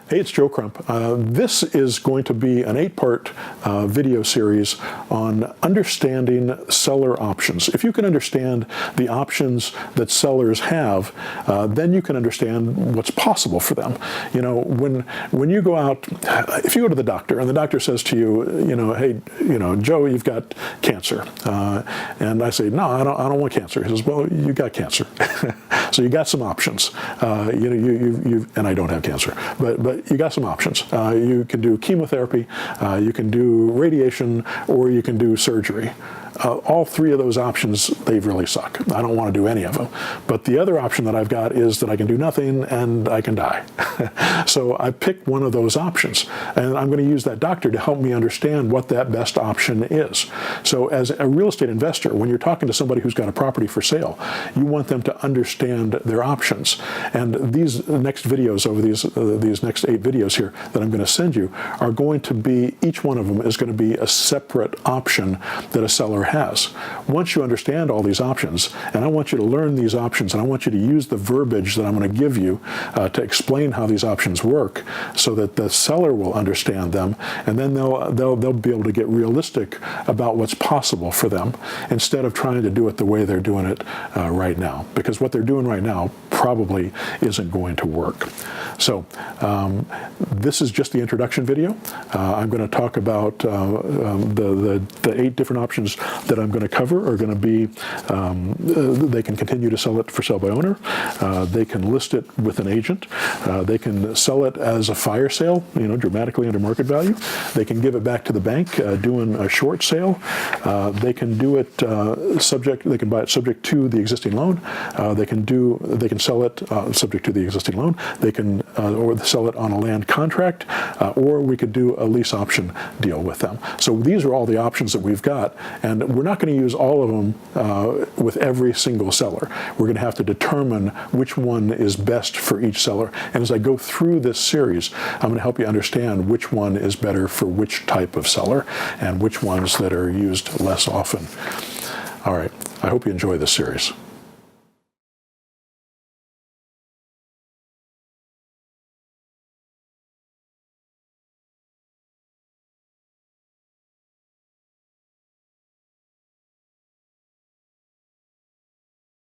Hey, it's Joe Crump. This is going to be an 8-part video series on understanding seller options. If you can understand the options that sellers have, then you can understand what's possible for them. You know, when you go out, if you go to the doctor and the doctor says to you, you know, hey, you know, Joe, you've got cancer, and I say, no, I don't want cancer. He says, well, you got cancer, so you got some options. You know, and I don't have cancer, but you got some options. You can do chemotherapy, you can do radiation, or you can do surgery. All three of those options, they really suck. I don't want to do any of them. But the other option that I've got is that I can do nothing and I can die. So I picked one of those options, and I'm going to use that doctor to help me understand what that best option is. So as a real estate investor, when you're talking to somebody who's got a property for sale, you want them to understand their options. And these next videos, over these next 8 videos here that I'm going to send you, are going to be, each one of them is going to be a separate option that a seller has. Once you understand all these options, and I want you to learn these options, and I want you to use the verbiage that I'm going to give you to explain how these options work, so that the seller will understand them, and then they'll be able to get realistic about what's possible for them, instead of trying to do it the way they're doing it right now, because what they're doing right now probably isn't going to work. So this is just the introduction video. I'm going to talk about the 8 different options that I'm going to cover are going to be, they can continue to sell it for sale by owner, they can list it with an agent, they can sell it as a fire sale, you know, dramatically under market value, they can give it back to the bank doing a short sale, they can do it they can buy it subject to the existing loan, they can sell it subject to the existing loan, they can or sell it on a land contract, or we could do a lease option deal with them. So these are all the options that we've got, and we're not going to use all of them with every single seller. We're going to have to determine which one is best for each seller. And as I go through this series, I'm going to help you understand which one is better for which type of seller, and which ones that are used less often. All right, I hope you enjoy this series.